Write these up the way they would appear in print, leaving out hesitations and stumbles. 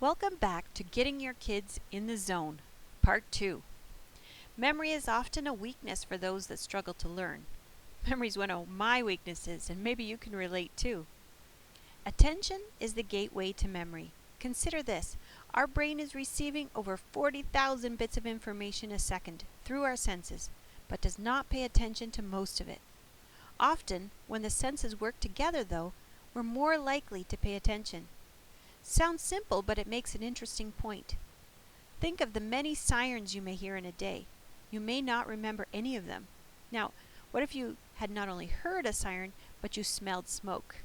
Welcome back to Getting Your Kids in the Zone, Part 2. Memory is often a weakness for those that struggle to learn. Memory is one of my weaknesses, and maybe you can relate too. Attention is the gateway to memory. Consider this. Our brain is receiving over 40,000 bits of information a second through our senses, but does not pay attention to most of it. Often, when the senses work together though, we're more likely to pay attention. Sounds simple, but it makes an interesting point. Think of the many sirens you may hear in a day. You may not remember any of them. Now, what if you had not only heard a siren, but you smelled smoke?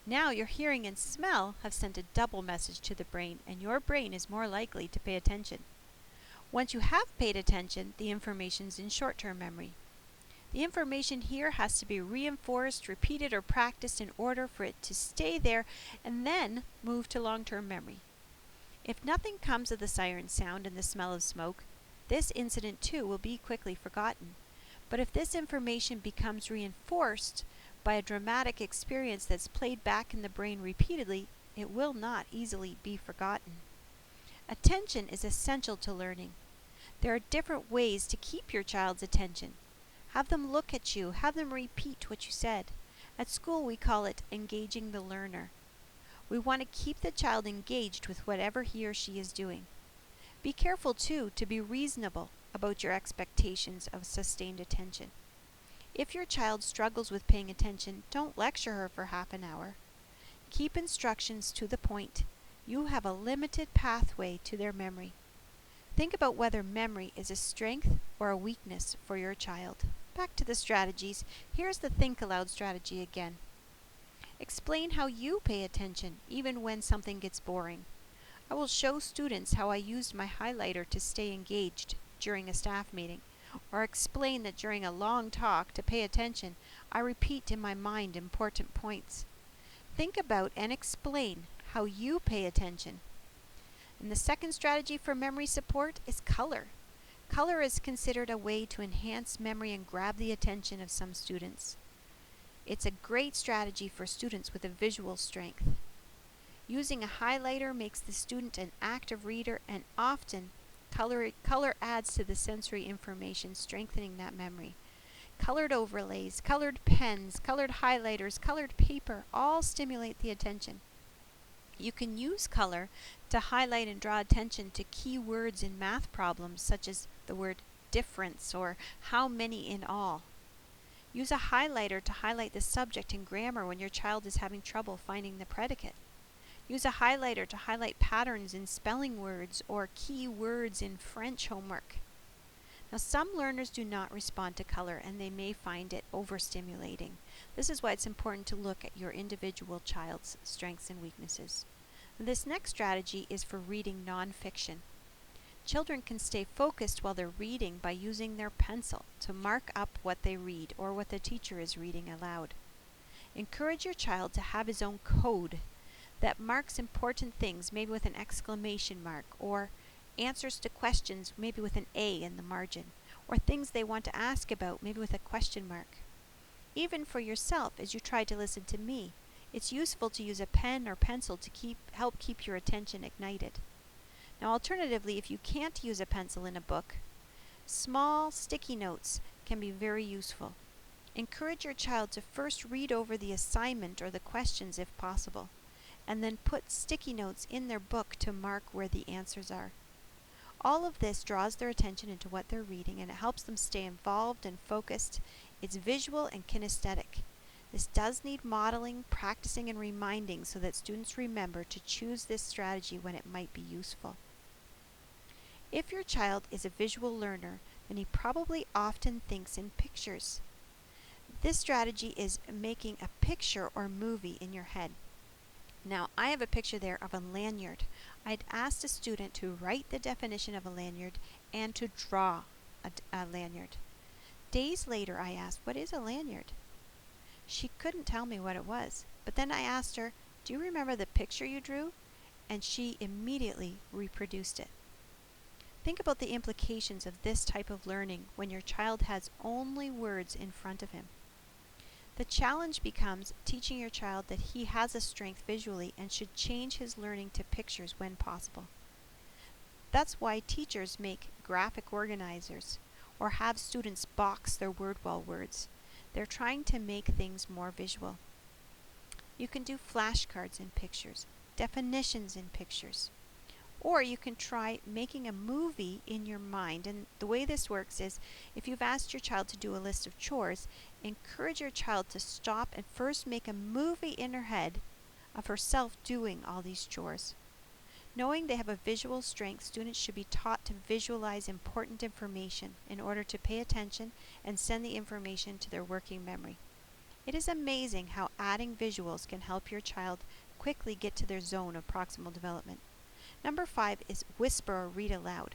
Now your hearing and smell have sent a double message to the brain, and your brain is more likely to pay attention. Once you have paid attention, the information's in short-term memory. The information here has to be reinforced, repeated, or practiced in order for it to stay there and then move to long-term memory. If nothing comes of the siren sound and the smell of smoke, this incident too will be quickly forgotten. But if this information becomes reinforced by a dramatic experience that's played back in the brain repeatedly, it will not easily be forgotten. Attention is essential to learning. There are different ways to keep your child's attention. Have them look at you. Have them repeat what you said. At school, we call it engaging the learner. We want to keep the child engaged with whatever he or she is doing. Be careful, too, to be reasonable about your expectations of sustained attention. If your child struggles with paying attention, don't lecture her for half an hour. Keep instructions to the point. You have a limited pathway to their memory. Think about whether memory is a strength or a weakness for your child. Back to the strategies. Here's the think aloud strategy again. Explain how you pay attention, even when something gets boring. I will show students how I used my highlighter to stay engaged during a staff meeting, or explain that during a long talk, to pay attention, I repeat in my mind important points. Think about and explain how you pay attention. And the second strategy for memory support is color. Color is considered a way to enhance memory and grab the attention of some students. It's a great strategy for students with a visual strength. Using a highlighter makes the student an active reader, and often color adds to the sensory information, strengthening that memory. Colored overlays, colored pens, colored highlighters, colored paper all stimulate the attention. You can use color to highlight and draw attention to key words in math problems, such as the word difference or how many in all. Use a highlighter to highlight the subject in grammar when your child is having trouble finding the predicate. Use a highlighter to highlight patterns in spelling words or key words in French homework. Now, some learners do not respond to color and they may find it overstimulating. This is why it's important to look at your individual child's strengths and weaknesses. This next strategy is for reading nonfiction. Children can stay focused while they're reading by using their pencil to mark up what they read or what the teacher is reading aloud. Encourage your child to have his own code that marks important things, maybe with an exclamation mark, or answers to questions, maybe with an A in the margin, or things they want to ask about, maybe with a question mark. Even for yourself, as you try to listen to me, it's useful to use a pen or pencil to help keep your attention ignited. Now, alternatively, if you can't use a pencil in a book, small sticky notes can be very useful. Encourage your child to first read over the assignment or the questions if possible, and then put sticky notes in their book to mark where the answers are. All of this draws their attention into what they're reading, and it helps them stay involved and focused. It's visual and kinesthetic. This does need modeling, practicing, and reminding so that students remember to choose this strategy when it might be useful. If your child is a visual learner, then he probably often thinks in pictures. This strategy is making a picture or movie in your head. Now, I have a picture there of a lanyard. I'd asked a student to write the definition of a lanyard and to draw a lanyard. Days later, I asked, "What is a lanyard?" She couldn't tell me what it was, but then I asked her, "Do you remember the picture you drew?" And she immediately reproduced it. Think about the implications of this type of learning when your child has only words in front of him. The challenge becomes teaching your child that he has a strength visually and should change his learning to pictures when possible. That's why teachers make graphic organizers or have students box their word wall words. They're trying to make things more visual. You can do flashcards in pictures, definitions in pictures, or you can try making a movie in your mind. And the way this works is if you've asked your child to do a list of chores, encourage your child to stop and first make a movie in her head of herself doing all these chores. Knowing they have a visual strength, students should be taught to visualize important information in order to pay attention and send the information to their working memory. It is amazing how adding visuals can help your child quickly get to their zone of proximal development. Number 5 is whisper or read aloud.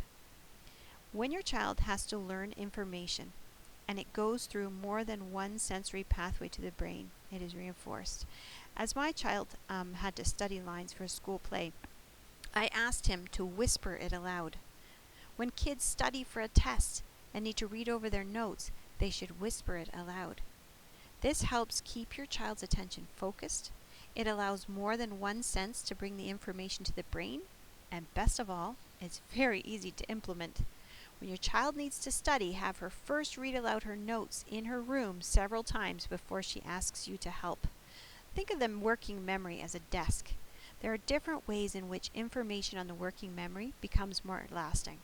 When your child has to learn information and it goes through more than one sensory pathway to the brain, it is reinforced. As my child had to study lines for a school play, I asked him to whisper it aloud. When kids study for a test and need to read over their notes, they should whisper it aloud. This helps keep your child's attention focused. It allows more than one sense to bring the information to the brain, and best of all, it's very easy to implement. When your child needs to study, have her first read aloud her notes in her room several times before she asks you to help. Think of the working memory as a desk. There are different ways in which information on the working memory becomes more lasting.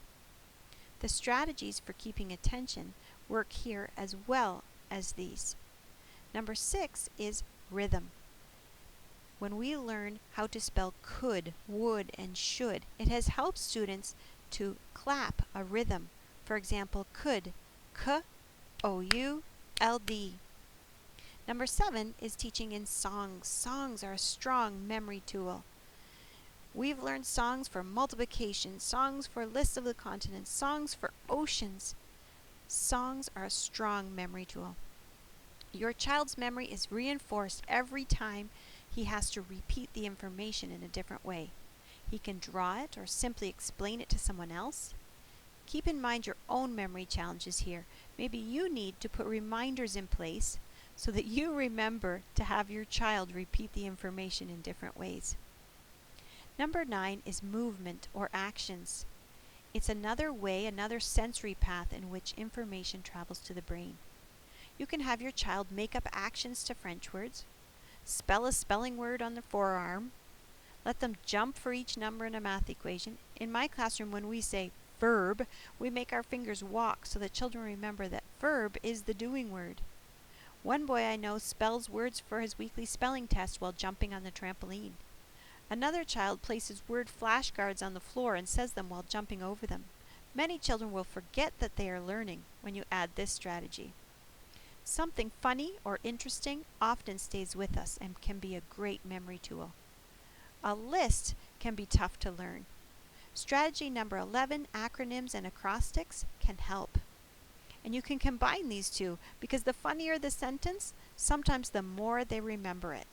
The strategies for keeping attention work here as well as these. Number 6 is rhythm. When we learn how to spell could, would, and should, it has helped students to clap a rhythm. For example, could, K-O-U-L-D. Number 7 is teaching in songs. Songs are a strong memory tool. We've learned songs for multiplication, songs for lists of the continents, songs for oceans. Songs are a strong memory tool. Your child's memory is reinforced every time he has to repeat the information in a different way. He can draw it or simply explain it to someone else. Keep in mind your own memory challenges here. Maybe you need to put reminders in place so that you remember to have your child repeat the information in different ways. Number 9 is movement or actions. It's another way, another sensory path in which information travels to the brain. You can have your child make up actions to French words, spell a spelling word on the forearm, let them jump for each number in a math equation. In my classroom, when we say verb, we make our fingers walk so that children remember that verb is the doing word. One boy I know spells words for his weekly spelling test while jumping on the trampoline. Another child places word flashcards on the floor and says them while jumping over them. Many children will forget that they are learning when you add this strategy. Something funny or interesting often stays with us and can be a great memory tool. A list can be tough to learn. Strategy number 11, acronyms and acrostics, can help. And you can combine these two because the funnier the sentence, sometimes the more they remember it.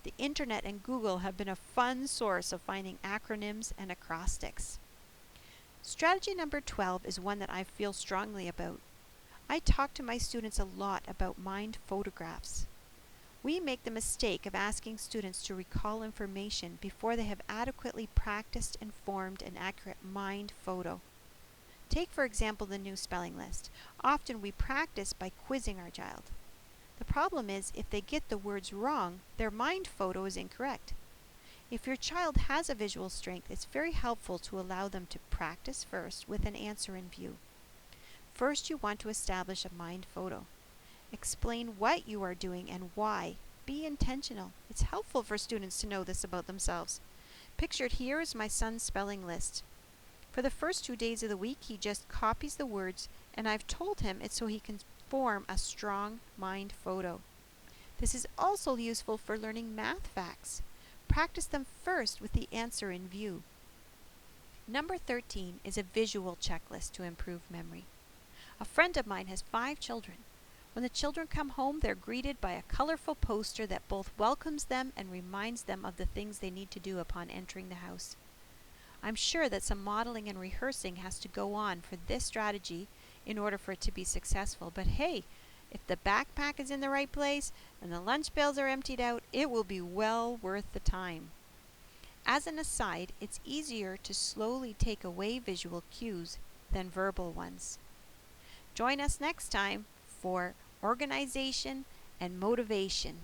The internet and Google have been a fun source of finding acronyms and acrostics. Strategy number 12 is one that I feel strongly about. I talk to my students a lot about mind photographs. We make the mistake of asking students to recall information before they have adequately practiced and formed an accurate mind photo. Take, for example, the new spelling list. Often we practice by quizzing our child. The problem is, if they get the words wrong, their mind photo is incorrect. If your child has a visual strength, it's very helpful to allow them to practice first with an answer in view. First, you want to establish a mind photo. Explain what you are doing and why. Be intentional. It's helpful for students to know this about themselves. Pictured here is my son's spelling list. For the first 2 days of the week, he just copies the words, and I've told him it's so he can form a strong mind photo. This is also useful for learning math facts. Practice them first with the answer in view. Number 13 is a visual checklist to improve memory. A friend of mine has 5 children. When the children come home, they're greeted by a colorful poster that both welcomes them and reminds them of the things they need to do upon entering the house. I'm sure that some modeling and rehearsing has to go on for this strategy in order for it to be successful, but hey, If the backpack is in the right place and the lunch pails are emptied out, it will be well worth the time. As an aside, it's easier to slowly take away visual cues than verbal ones. Join us next time for organization and motivation.